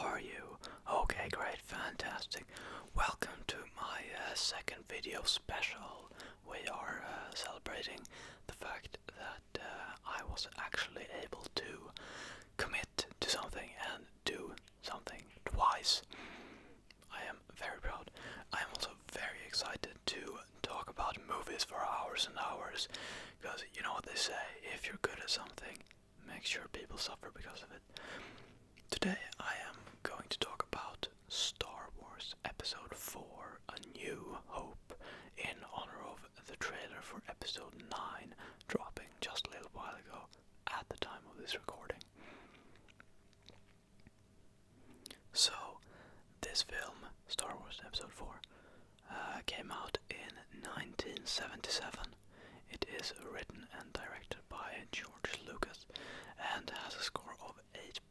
are you? Okay, great, fantastic. Welcome to my second video special. We are celebrating the fact that I was actually able to commit to something and do something twice. I am very proud. I am also very excited to talk about movies for hours and hours, because you know what they say, if you're good at something, make sure people suffer because of it. Today I am going to talk about Star Wars Episode 4, A New Hope, in honor of the trailer for Episode 9 dropping just a little while ago at the time of this recording. So, this film, Star Wars Episode 4, came out in 1977. It is written and directed by George Lucas and has a score of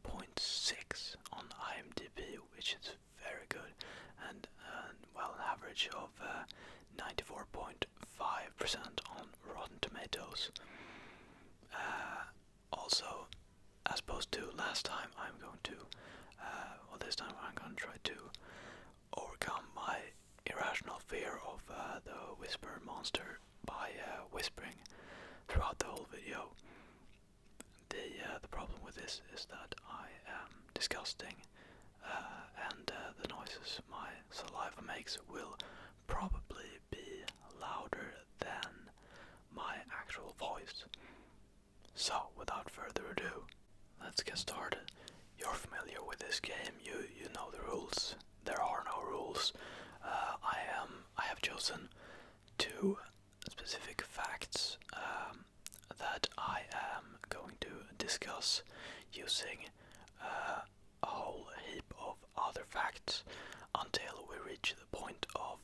8.6 on IMDb, which is very good, and well, an average of 94.5% on Rotten Tomatoes. Also, as opposed to last time, this time I'm going to try to overcome my irrational fear of the Whisper Monster by whispering throughout the whole video. The problem with this is that I am disgusting, and the noises my saliva makes will probably be louder than my actual voice. So, without further ado, let's get started. You're familiar with this game, you know the rules. There are no rules. I have chosen two specific facts that I am going to discuss using a whole heap of other facts until we reach the point of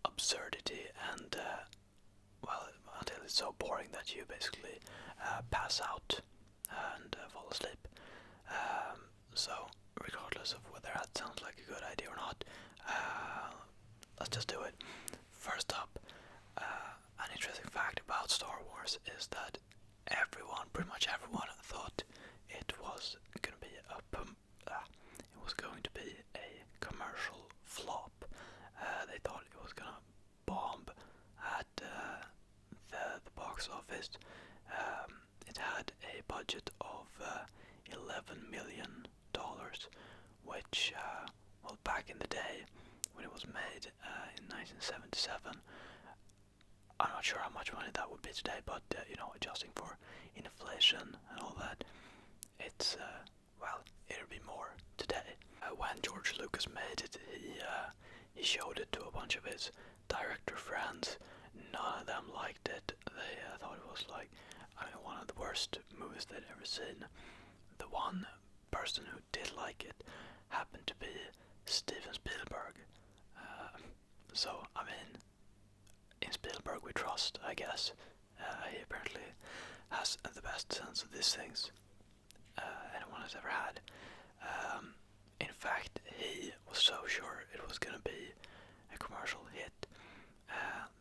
absurdity and until it's so boring that you basically pass out and fall asleep. So regardless of whether that sounds like a good idea or not, let's just do it. First up, an interesting fact about Star Wars is that pretty much everyone, thought it was going to be a commercial flop. They thought it was going to bomb at the box office. It had a budget of $11 million, which, back in the day when it was made in 1977, I'm not sure how much money that would be today, but adjusting for inflation and all that, it's it'll be more today. When George Lucas made it, he showed it to a bunch of his director friends. None of them liked it. They thought it was one of the worst movies they'd ever seen. The one person who did like it happened to be Steven Spielberg. In Spielberg we trust, I guess. He apparently has the best sense of these things anyone has ever had. In fact, he was so sure it was going to be a commercial hit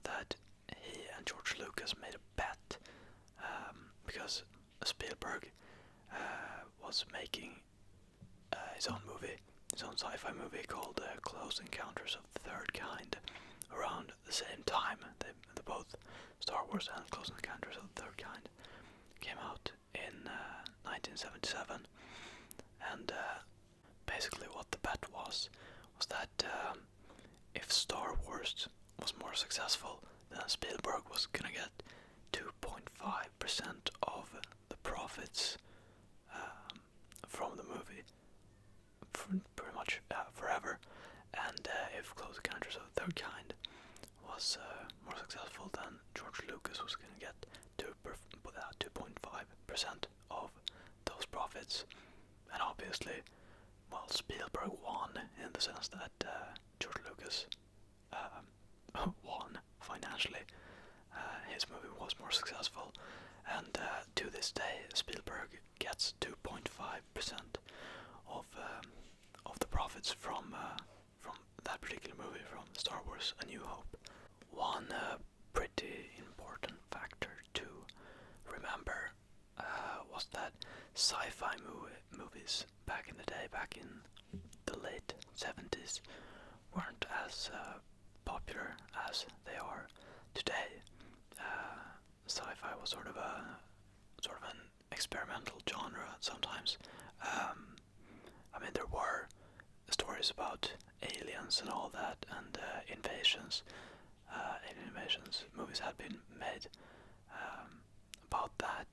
that he and George Lucas made a bet, because Spielberg was making his own sci-fi movie called Close Encounters of the Third Kind around the same time. They both, Star Wars and Close Encounters of the Third Kind, came out in 1977, and basically what the bet was that if Star Wars was more successful, then Spielberg was gonna get 2.5% of the profits from the movie, pretty much forever. And if Close Encounters of the Third Kind was more successful, then George Lucas was going to get 2.5% of those profits. And obviously, Spielberg won in the sense that George Lucas won financially. His movie was more successful, and to this day, Spielberg gets 2.5% of the profits from that particular movie, from Star Wars: A New Hope. One pretty important factor to remember was that sci-fi movies back in the day, back in the late 70s, weren't as popular as they are today. Sci-fi was sort of an experimental genre sometimes. I mean, there were stories about aliens and all that, and invasions. Alien invasions. Movies had been made about that.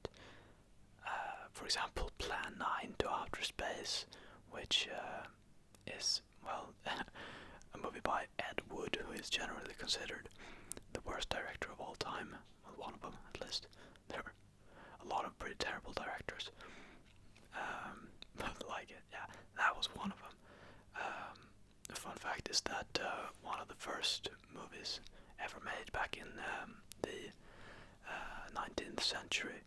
For example, Plan 9 to Outer Space, which is, well, a movie by Ed Wood, who is generally considered the worst director of all time. Well, one of them, at least. There are a lot of pretty terrible directors. But like it, yeah, that was one of them. The fun fact is that one of the first movies ever made back in the 19th century,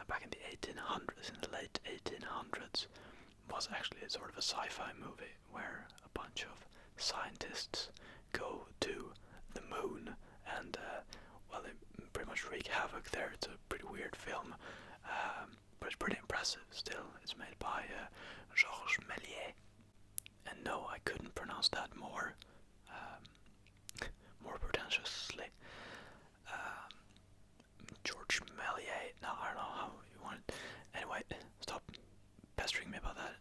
back in the 1800s, in the late 1800s, was actually sort of a sci-fi movie where a bunch of scientists go to the moon and, well, they pretty much wreak havoc there. It's a pretty weird film, but it's pretty impressive still. It's made by Georges Méliès. And no, I couldn't pronounce that more pretentiously. George Méliès. No, I don't know how you want it. Anyway, stop pestering me about that.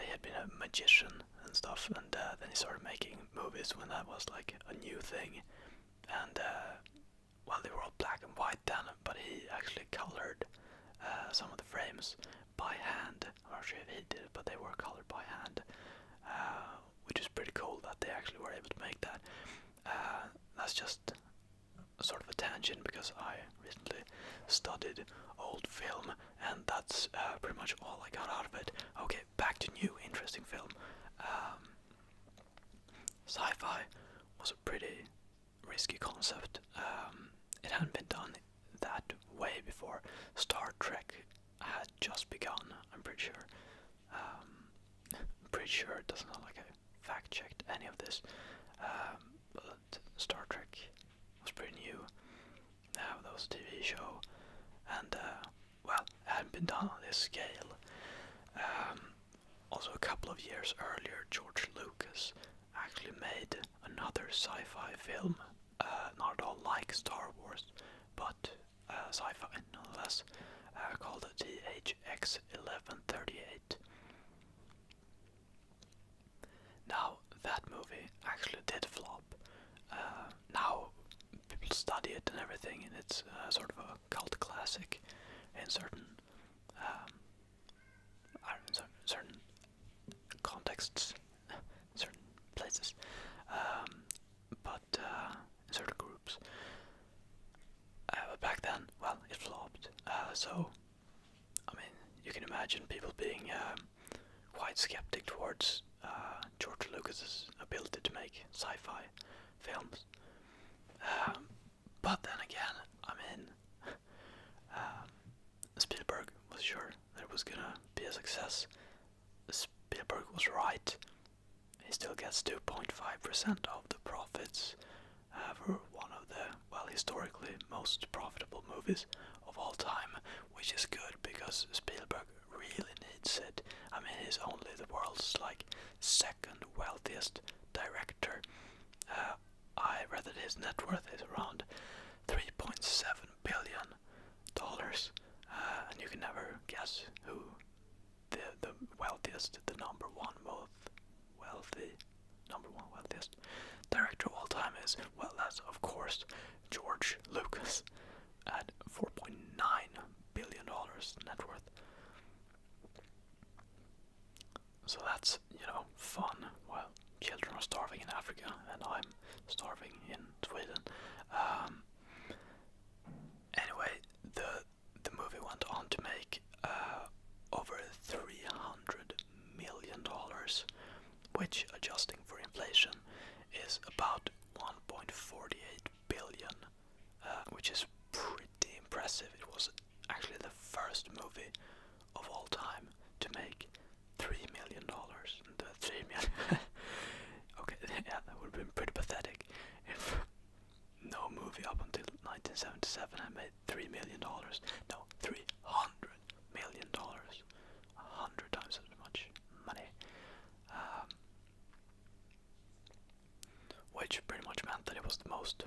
He had been a magician and stuff, and then he started making movies when that was like a new thing. And well, they were all black and white then, but he actually colored some of the frames by hand. I'm not sure if he did it, but they were colored by hand, which is pretty cool that they actually were able to make that. That's just sort of a tangent because I recently studied old film, and that's pretty much all I got out of it. Okay, back to new interesting film. Sci-fi was a pretty risky concept. It hadn't been done that way before. Star Trek had just begun, I'm pretty sure. Pretty sure it doesn't sound like I fact-checked any of this, but Star Trek was pretty new. That was a TV show, and well, it hadn't been done on this scale. Also, a couple of years earlier, George Lucas actually made another sci-fi film, not at all like Star Wars, but sci-fi nonetheless, called THX 1138. Now, that movie actually did flop. Now people study it and everything, and it's sort of a cult classic in certain certain contexts, certain places, but in certain groups. But back then, well, it flopped. So, I mean, you can imagine people being quite skeptic towards George Lucas's ability to make sci-fi films. But then again, I mean, Spielberg was sure that it was gonna be a success. Spielberg was right. He still gets 2.5% of the profits for one of the, well, historically most profitable movies of all time, which is good because Spielberg really needs it. I mean, he's only the world's like second wealthiest director. I read that his net worth is around $3.7 billion, and you can never guess who the wealthiest, the number one wealthiest director of all time is. Well, that's of course George Lucas at $4.9 billion net worth. So that's, fun. Well, children are starving in Africa, and I'm starving in Sweden. Anyway, the movie went on to make over $300 million, which, adjusting for inflation, is about 1.48 billion, which is pretty impressive. It was actually the first movie of all time to make $3 million. The 3 million. Okay, yeah, that would have been pretty pathetic if no movie up until 19 1977 had made $3 million. No, $300 million. 100 times as much money. Which pretty much meant that it was the most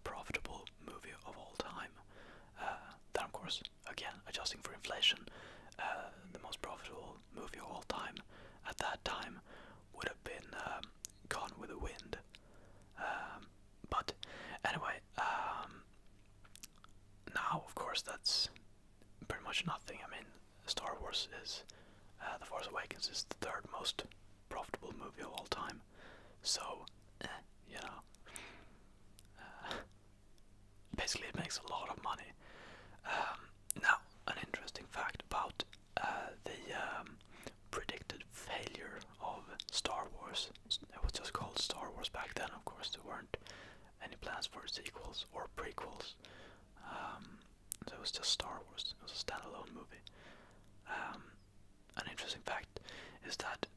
profitable movie of all time. Then, of course, again, adjusting for inflation, the most profitable movie of all time at that time would have been Gone with the Wind. But anyway, now, of course, that's pretty much nothing. I mean, Star Wars is, The Force Awakens is the third most profitable movie of all time. So, you know, basically it makes a lot of money. Now, an interesting fact about the predicted failure of Star Wars. It was just called Star Wars back then, of course. There weren't any plans for sequels or prequels. So it was just Star Wars. It was a standalone movie. An interesting fact is that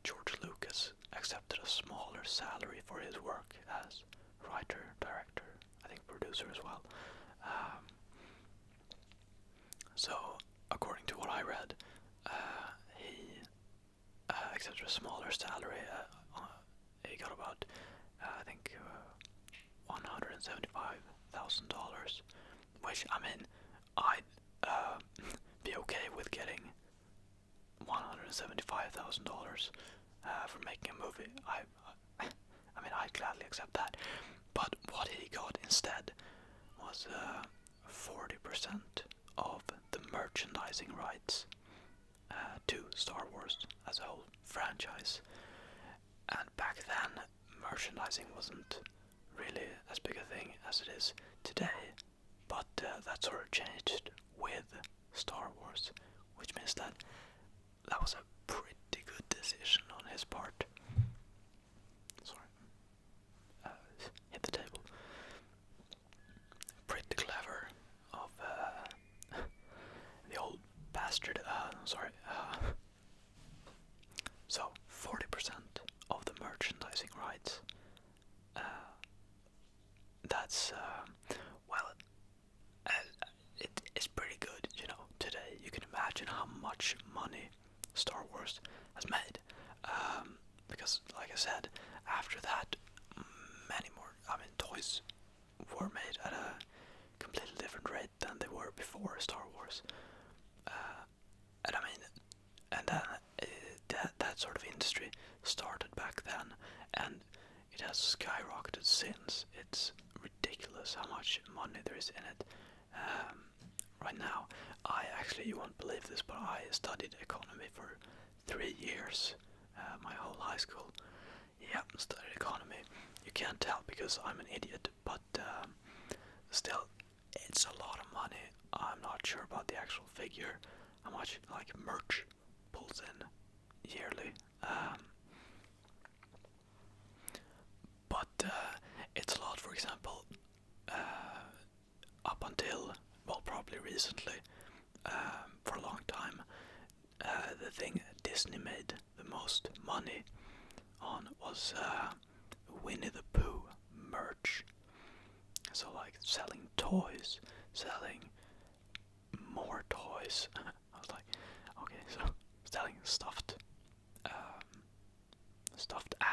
George Lucas accepted a smaller salary for his work as writer, director, I think producer as well. So, according to what I read, he accepted a smaller salary. He got about, I think, $175,000, which, I mean, I'd be okay with getting $175,000 for making a movie. I mean, I'd gladly accept that. But what he got instead was 40% of the merchandising rights to Star Wars as a whole franchise. And back then, merchandising wasn't really as big a thing as it is today. But that sort of changed with Star Wars, which means that was a pretty good decision on his part. Sorry. Hit the table. Pretty clever of the old bastard. Sorry. So, 40% of the merchandising rights. That's, well, it's pretty good, you know, today. You can imagine how much money Star Wars has made. Because, like I said, after that, many more, I mean, toys were made at a completely different rate than they were before Star Wars. And I mean, and then that sort of industry started back then, and it has skyrocketed since. It's ridiculous how much money there is in it. Right now, you won't believe this, but I studied economy for 3 years, my whole high school. Yeah, studied economy. You can't tell because I'm an idiot, but still, it's a lot of money. I'm not sure about the actual figure, how much like merch pulls in yearly. But it's a lot. For example, up until, well, probably recently, for a long time, the thing Disney made the most money on was Winnie the Pooh merch. So like selling toys, selling more toys. I was like, okay, so selling stuffed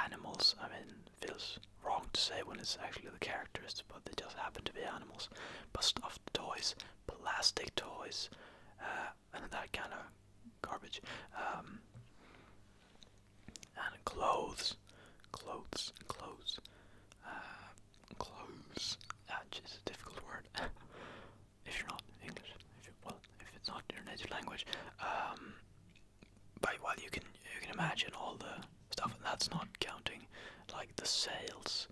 animals. I mean, feels wrong to say when it's actually the characters, but they just happen to be animals. But stuffed toys, plastic toys, and that kind of garbage. And clothes. It's a difficult word. If you're not English, if it's not your native language. But well, you can imagine all the stuff, and that's not counting like the sales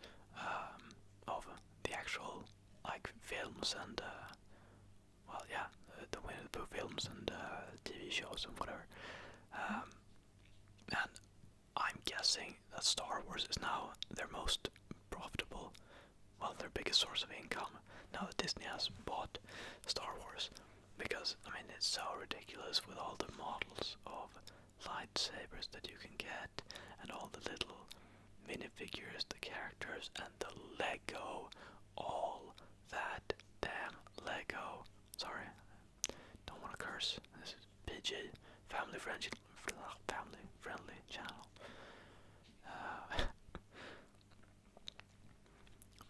of the actual like films and the Winnie the Pooh films and TV shows and whatever. And I'm guessing that Star Wars is now their most profitable, well, their biggest source of income now that Disney has bought Star Wars, because I mean it's so ridiculous with all the models of lightsabers that you can get and all the little minifigures, the characters, and the Lego all that damn Lego. Sorry, don't want to curse. This is PG, family friendly channel.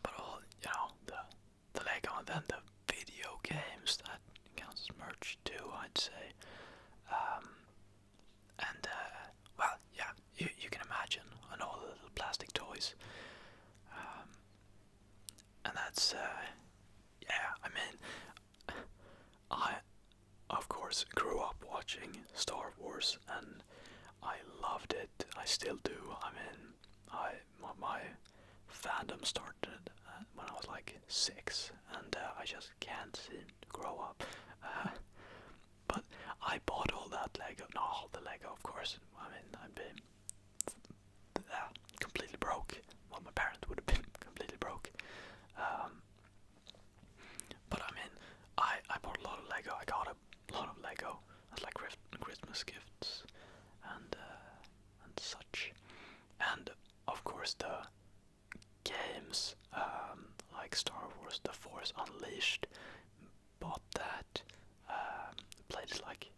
But all the Lego and then the video games that counts as merch too, I'd say. Well, yeah, you can imagine, and all the little plastic toys. And that's, yeah, I mean, I, of course, grew up watching Star Wars, and I loved it. I still do. I mean, my fandom started when I was like 6, and I just can't seem to grow up. But I bought all that Lego, not all the Lego, of course. I mean, I'd be completely broke. Well, my parents would have been completely broke. But I mean, I bought a lot of Lego. I got a lot of Lego as like Christmas gifts and such. And of course the games, like Star Wars: The Force Unleashed. Bought that. Played it like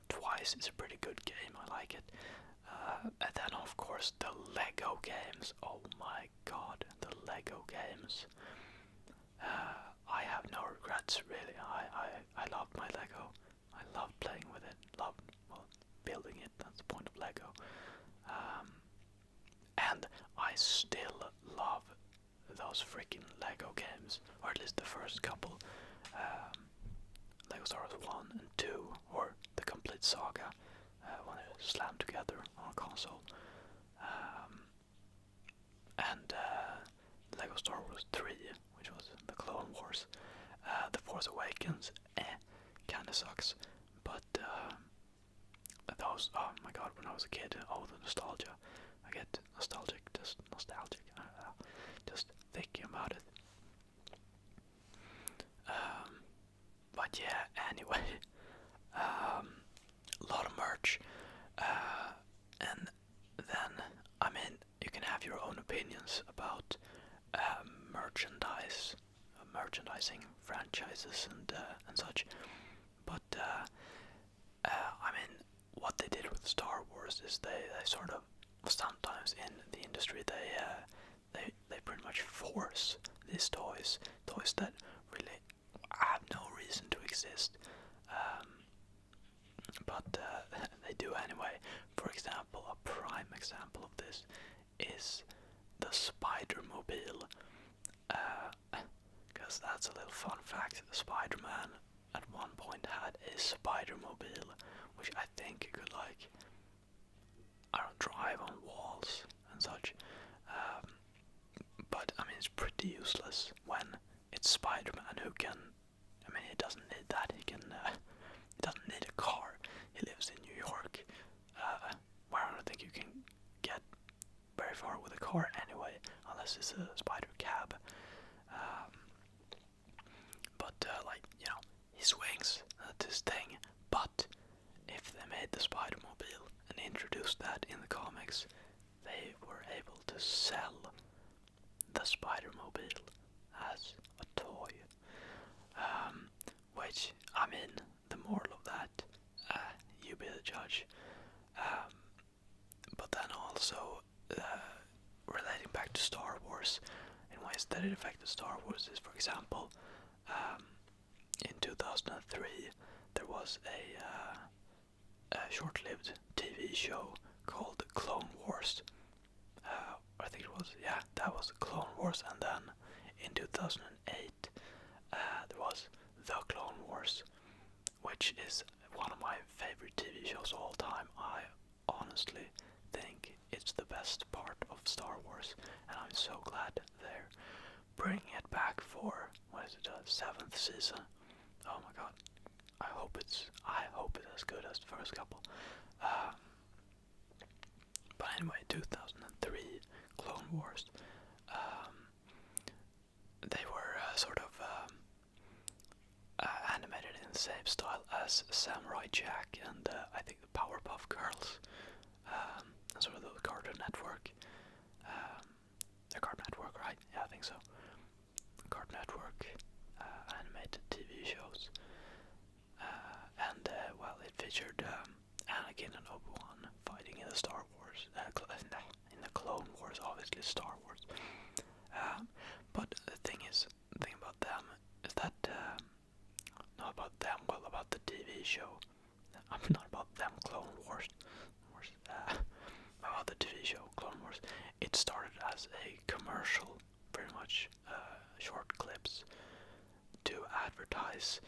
twice. It's a pretty good game. I like it. And then of course the Lego games. Oh my god, the Lego games. I have no regrets really. I loved my Lego. I loved playing with it. Loved building it. That's the point of Lego. And I still love those freaking Lego games, or at least the first couple. Lego Star Wars 1 and 2, or the complete saga, when they're slammed together on a console. And Lego Star Wars 3, which was the Clone Wars. The Force Awakens, kinda sucks, but those, oh my god, when I was a kid, oh, the nostalgia. I get nostalgic, just thinking about it. But yeah, anyway, a lot of merch, and then, I mean, you can have your own opinions about merchandising franchises and such, but I mean, what they did with Star Wars is they sort of, sometimes in the industry, they pretty much force these toys that really have no reason to exist, but they do anyway. For example, a prime example of this is the Spider-Mobile, because that's a little fun fact. Spider-Man at one point had a Spider-Mobile, which I think could, like, I don't drive on walls and such. But I mean, it's pretty useless when it's Spider-Man who can. I mean, he doesn't need that. He doesn't need a car. He lives in New York, where I don't think you can get very far with a car anyway, unless it's a spider cab. But like, he swings. That's his thing. But if they made the Spider-Mobile and introduced that in the comics, they were able to sell the Spider-Mobile as a toy. Which, I mean, the moral of that, you be the judge. But then also, relating back to Star Wars, in ways that it affected Star Wars is, for example, in 2003, there was a short-lived TV show called Clone Wars. I think it was, yeah, that was Clone Wars, and then in 2008, there was The Clone Wars, which is one of my favorite TV shows of all time. I honestly think it's the best part of Star Wars, and I'm so glad they're bringing it back for, what is it, 7th season. Oh my god, I hope it's as good as the first couple. But anyway, 2003 Clone Wars. They were sort of animated in the same style as Samurai Jack and I think the Powerpuff Girls, and sort of the Cartoon Network. The Cartoon Network, right? Yeah, I think so. Cartoon Network animated TV shows. And well, it featured Anakin and Obi-Wan fighting in the Star Wars, in the Clone Wars, obviously Star Wars. But the thing about them is that not about them, well, about the TV show. I'm not about them, Clone Wars. About the TV show, Clone Wars. It started as a commercial, pretty much short clips to advertise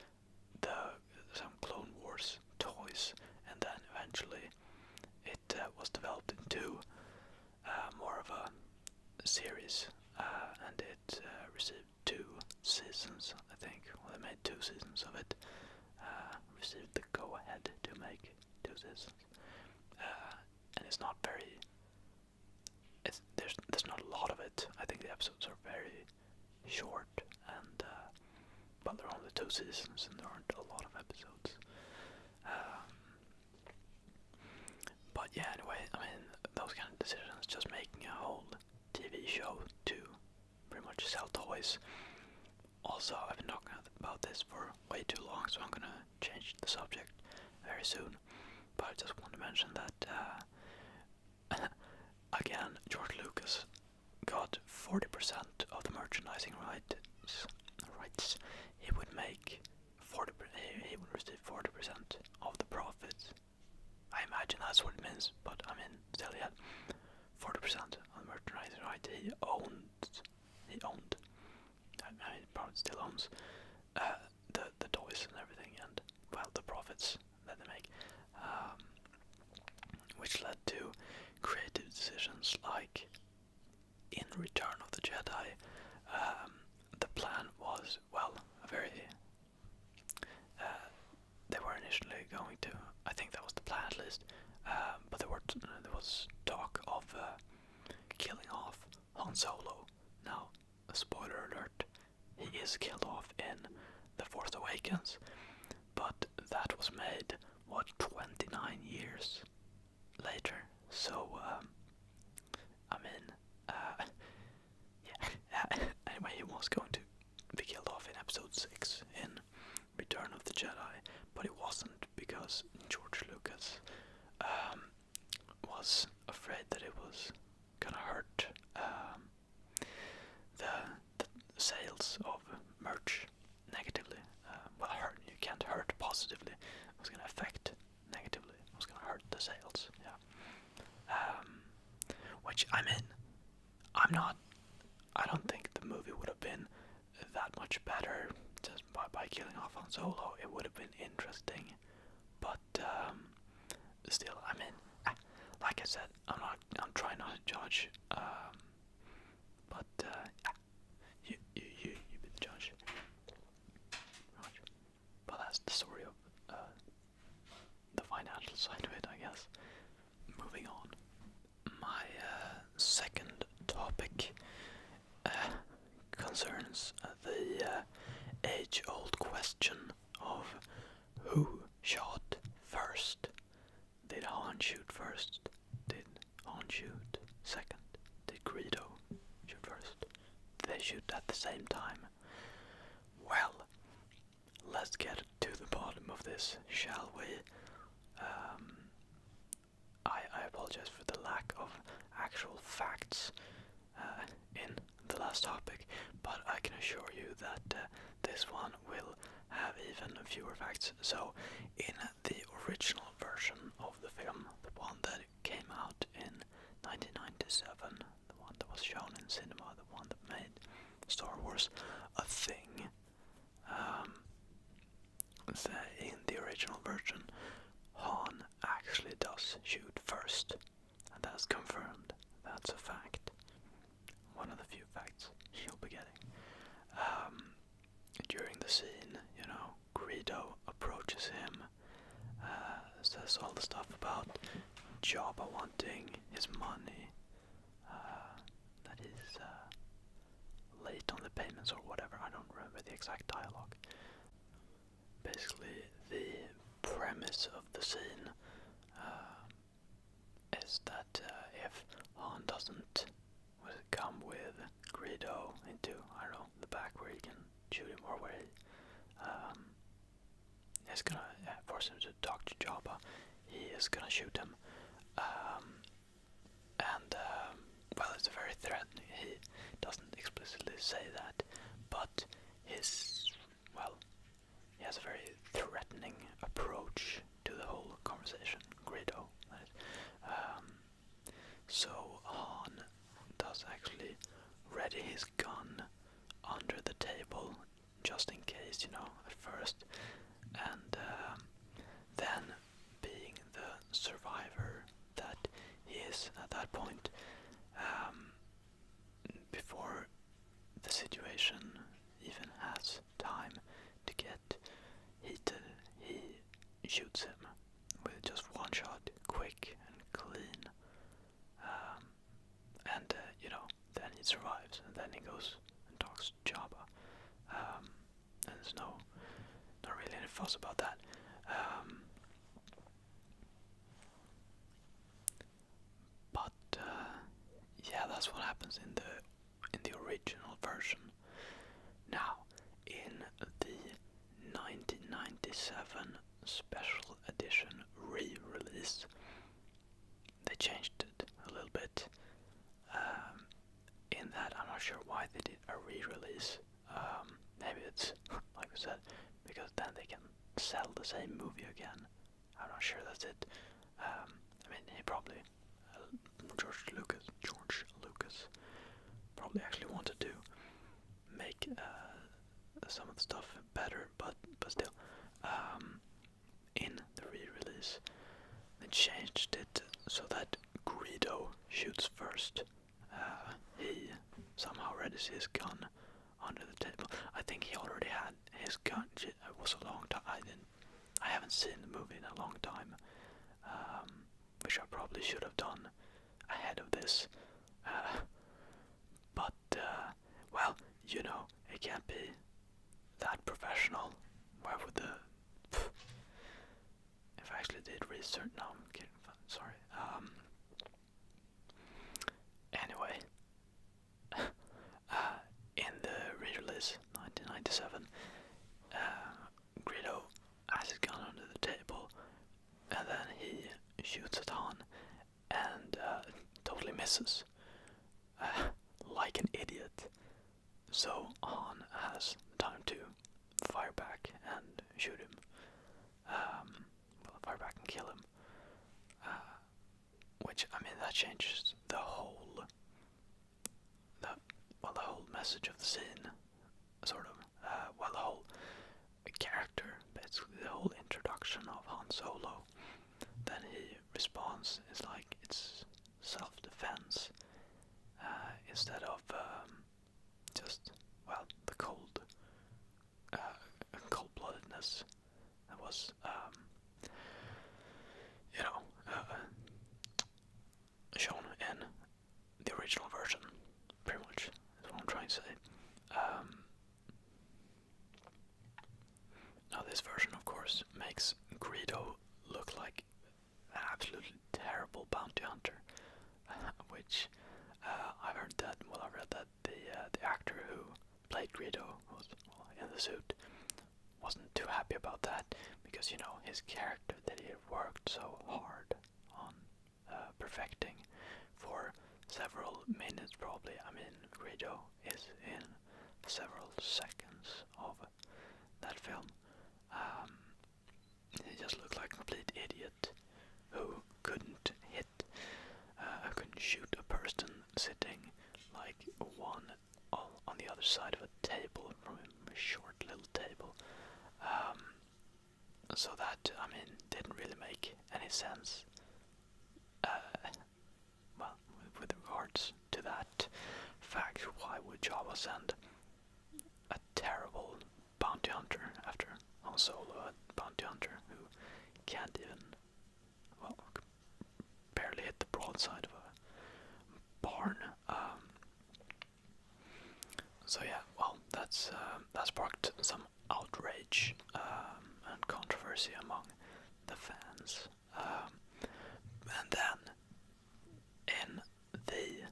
some Clone Wars toys, and then eventually it was developed into more of a series, and it received 2 seasons, I think. Well, they made 2 seasons of it. Received the go-ahead to make 2 seasons, and it's not very. There's not a lot of it. I think the episodes are very short, and but there are only 2 seasons, and there aren't a lot of episodes. But yeah, anyway, I mean, those kind of decisions, just making a whole TV show to pretty much sell toys. Also, I've been talking about this for way too long, so I'm gonna change the subject very soon. But I just want to mention that, again, George Lucas got 40% of the merchandising rights. He would make 40. He would receive 40% of the profits. I imagine that's what it means, but I mean, still, yeah, 40% of the merchandising rights he owned. I mean, he probably still owns the toys and everything, and well, the profits that they make, which led to creative decisions like in Return of the Jedi. The plan was, well, a very. They were initially going to. I think that was the plan at least. But there was talk of killing off Han Solo. Now, a spoiler alert: he is killed off in The Force Awakens. But that was made 29 years later. So I mean, yeah. Anyway, he was going to be killed off in Episode 6 in Return of the Jedi, but it wasn't, because George Lucas was afraid that it was gonna hurt the sales of merch negatively. Well, you can't hurt positively. It was gonna affect negatively. It was gonna hurt the sales. Yeah. Which, I mean, I don't think the movie would have been that much better just by killing off Han Solo. It would have been interesting, but still, I mean, like I said, I'm trying not to judge, but you be the judge. Right. But that's the story of the financial side of it, I guess. Moving on. My second topic concerns the age-old question of who shot first. Did Han shoot first? Did Han shoot second? Did Greedo shoot first? Did they shoot at the same time? Well, let's get to the bottom of this, shall we? I apologize for the lack of actual facts in the last topic, but I can assure you that this one will have even fewer facts. So, in the original version of the film, the one that came out in 1997, the one that was shown in cinema, the one that made Star Wars a thing, in the original version, Han actually does shoot first, and that's confirmed. That's a fact. One of the few facts you'll be getting. During the scene, Greedo approaches him, says all the stuff about Jabba wanting his money, that he's late on the payments or whatever. I don't remember the exact dialogue. Basically, the premise of the scene is that if Han doesn't come with Greedo into, I don't know, the back where he can shoot him, or where he's gonna force him to talk to Jabba. He is gonna shoot him, and well, it's very threatening. He doesn't explicitly say that, but he has a very threatening approach to the whole conversation. Greedo, right? So Han does actually ready his gun under the table, just in case, at first, and then, being the survivor that he is at that point, before the situation even has time to get heated, he shoots him with just one shot, quick and clean, and then he survives, and then he goes and talks to Jabba, and there's not really any fuss about that. But yeah, that's what happens in the original version. Now, in the 1997 special edition re-release, they changed it a little bit. In that, I'm not sure why they did a re-release. Maybe it's, like we said, because then they can sell the same movie again. I'm not sure that's it. I mean, he probably, George Lucas probably actually wanted to make some of the stuff better, but still, in the re-release, they changed it so that Greedo shoots first. He somehow readies his gun under the table. I think he already had his gun. It was a long time. I haven't seen the movie in a long time, which I probably should have done ahead of this. But well, it can't be that professional. Why would if I actually did research? No, I'm kidding. Sorry. Anyway, in the re-release 1997, Greedo has his gun under the table, and then he shoots at Han, and totally misses, like an idiot. So Han has time to fire back and shoot him. Fire back and kill him. Which, I mean, that changes the whole message of the scene, sort of. The whole character, basically the whole introduction of Han Solo. Then he responds, it's like it's self-defense, instead of just, the cold-bloodedness that was, shown in the original version, pretty much, is what I'm trying to say. Now this version, of course, makes Greedo look like an absolutely terrible bounty hunter, which I read that the actor who played Greedo, was in the suit, wasn't too happy about that, because his character that he had worked so hard on perfecting for several minutes, probably. I mean, Greedo is in several seconds of that film. He just looked like a complete idiot who couldn't shoot a person sitting like one on the other side of a table from a short little table. So that, I mean, didn't really make any sense. With regards to that fact, why would Jabba send a terrible bounty hunter after Han Solo, a bounty hunter who can't even, barely hit the broadside of a barn? So yeah, that sparked some outrage and controversy among the fans. And then, in the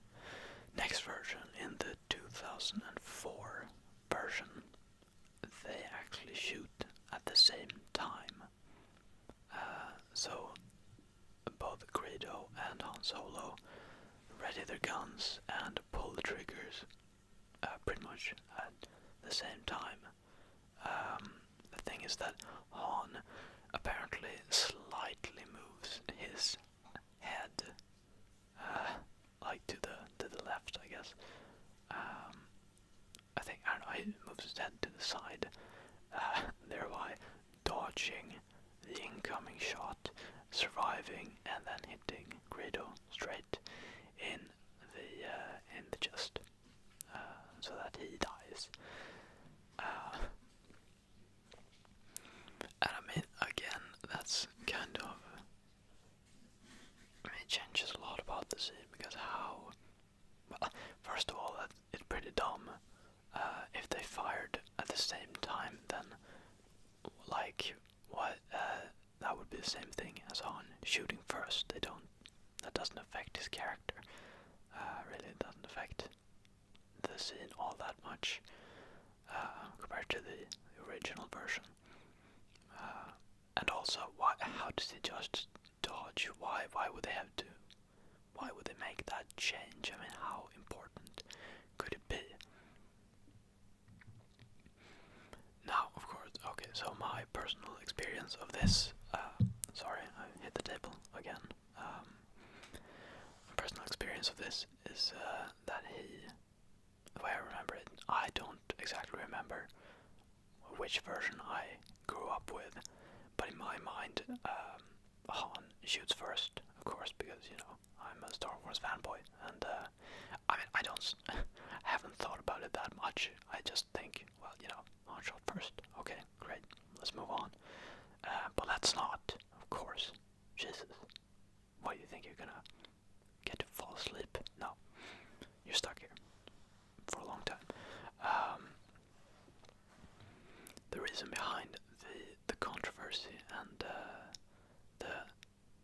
next version, in the 2004 version, Han Solo ready their guns and pull the triggers pretty much at the same time. The thing is that Han apparently slightly moves his head, like to the left, I guess. I don't know, he moves his head to the side, thereby dodging the incoming shot, surviving, and then hitting Greedo straight in the chest, so that he dies. And I mean, again, that's kind of, it changes a lot about the scene, because well, first of all, it's pretty dumb. If they fired at the same time, then, like, what, that would be the same thing as Han shooting first. That doesn't affect his character. Really, it doesn't affect the scene all that much, compared to the original version. And also, how does he just dodge? Why would they have to? Why would they make that change? I mean, how important could it be? Now, of course, okay, so my personal experience of this, sorry, I hit the table again. My personal experience of this is that the way I remember it, I don't exactly remember which version I grew up with, but in my mind, Han shoots first, of course, because, you know, I'm a Star Wars fanboy, and I mean, I haven't thought about it that much. I just think, well, you know, Han shot first. Okay, great, let's move on. But let's not, of course. Jesus, what do you think, you're gonna get to fall asleep? No, you're stuck here for a long time. The reason behind the controversy and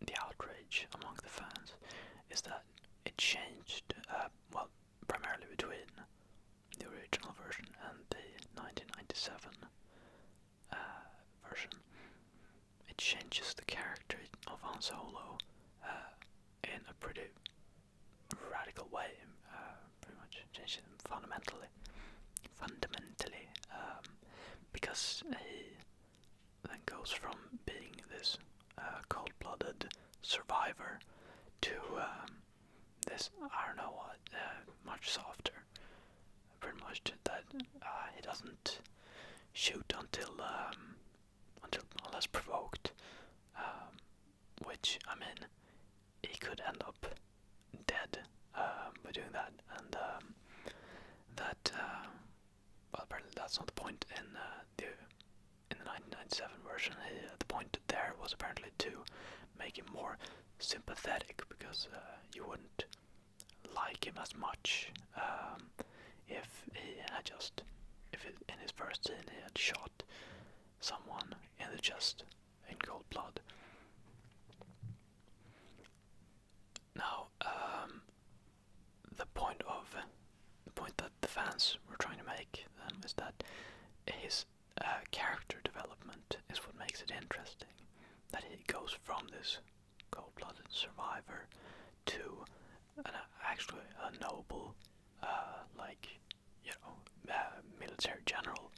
the outrage among the fans is that it changed, well, primarily between the original version and the 1997 version. It changes the character of Han Solo in a pretty radical way, pretty much changes him fundamentally, because he then goes from being this cold-blooded survivor to this, I don't know what, much softer. Pretty much that he doesn't shoot until unless provoked, which, I mean, he could end up dead by doing that, and well, apparently that's not the point in the 1997 version. The point there was apparently to make him more sympathetic, because you wouldn't like him as much if in his first scene he had shot someone in the chest in cold blood. Now, the point that the fans were trying to make is that his character development is what makes it interesting. That he goes from this cold-blooded survivor to actually a noble, military general,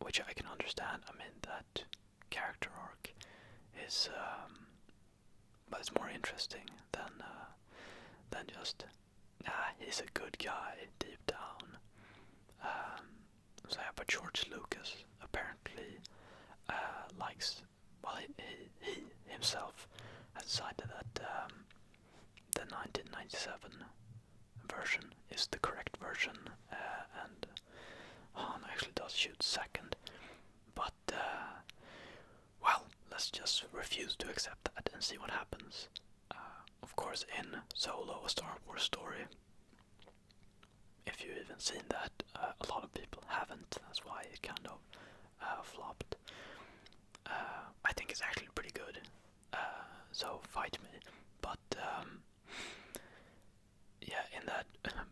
which I can understand. I mean, that character arc is, but it's more interesting than just, he's a good guy deep down. So yeah, but George Lucas apparently likes, well, he himself has decided that the 1997 version is the correct version, and Han actually does shoot second, but well, let's just refuse to accept that and see what happens. Of course, in Solo, A Star Wars Story, if you've even seen that, a lot of people haven't, that's why it kind of flopped. I think it's actually pretty good, so fight me, but yeah, in that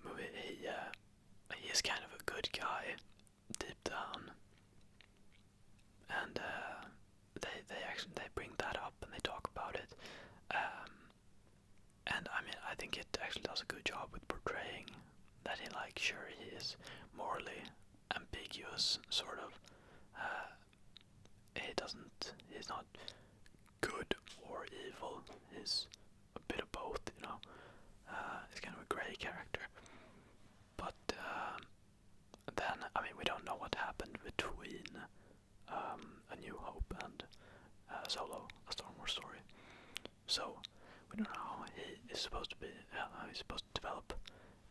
movie, he is kind of a good guy deep down, and they bring that up and they talk about it, actually does a good job with portraying that he, like, sure, he is morally ambiguous, sort of. He's not good or evil. He's a bit of both, you know. He's kind of a grey character. But then, I mean, we don't know what happened between A New Hope and Solo, A Star Wars Story. So we don't know how he is supposed to be, how he's supposed to develop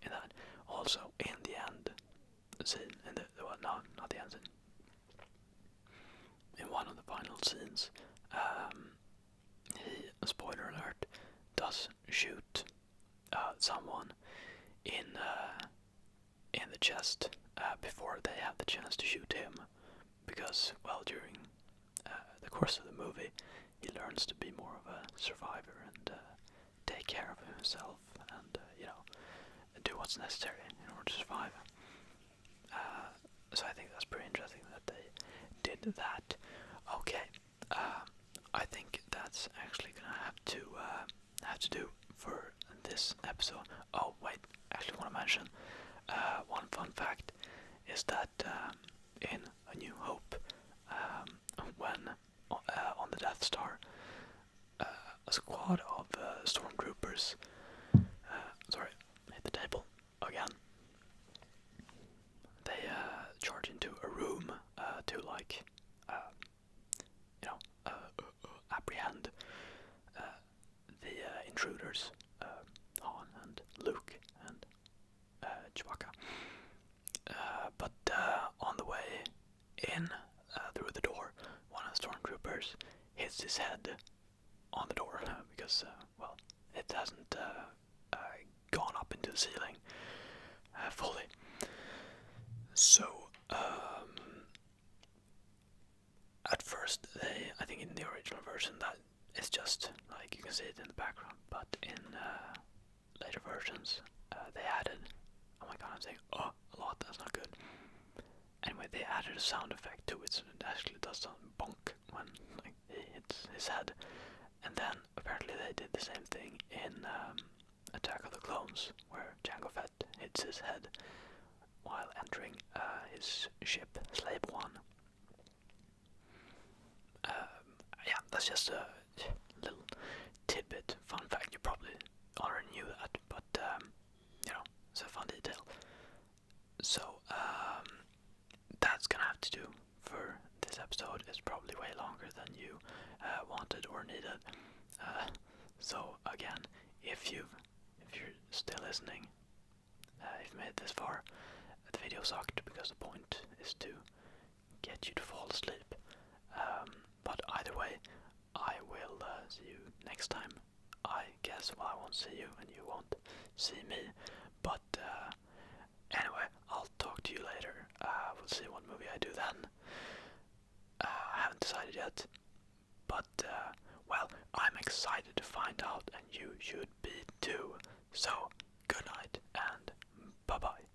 in that. Also, in the end scene, in the well, no, not the end scene. In one of the final scenes, he, spoiler alert, does shoot someone in the chest before they have the chance to shoot him, because, well, during the course of the movie, he learns to be more of a survivor and take care of himself and you know, do what's necessary in order to survive. So I think that's pretty interesting that they did that. Okay, I think that's actually gonna have to do for this episode. Oh wait, actually want to mention one fun fact is that in A New Hope, when on the Death Star, a squad of stormtroopers, sorry, hit the table again. They charge into a room to, like, you know, apprehend the intruders, Han and Luke and Chewbacca. But on the way in through the door, one of the stormtroopers hits his head on the door because, well, it hasn't gone up into the ceiling fully. So, at first, I think in the original version that it's just, like, you can see it in the background, but in later versions, they added, oh my god, I'm saying, oh, a lot, that's not good. Anyway, they added a sound effect to it, so it actually does sound bonk when, like, he hits his head. And then, apparently they did the same thing in Attack of the Clones, where Jango Fett hits his head while entering his ship, Slave One. Yeah, that's just a little tidbit, fun fact. You probably already knew that, but you know, it's a fun detail. So that's gonna have to do for this episode. It's probably way longer than you wanted or needed. So again, if you're still listening, if you made it this far, the video sucked because the point is to get you to fall asleep. But either way, I will see you next time. I guess, well, I won't see you and you won't see me. But anyway, I'll talk to you later. We'll see what movie I do then. I haven't decided yet. But, well, I'm excited to find out, and you should be too. So, good night and bye-bye.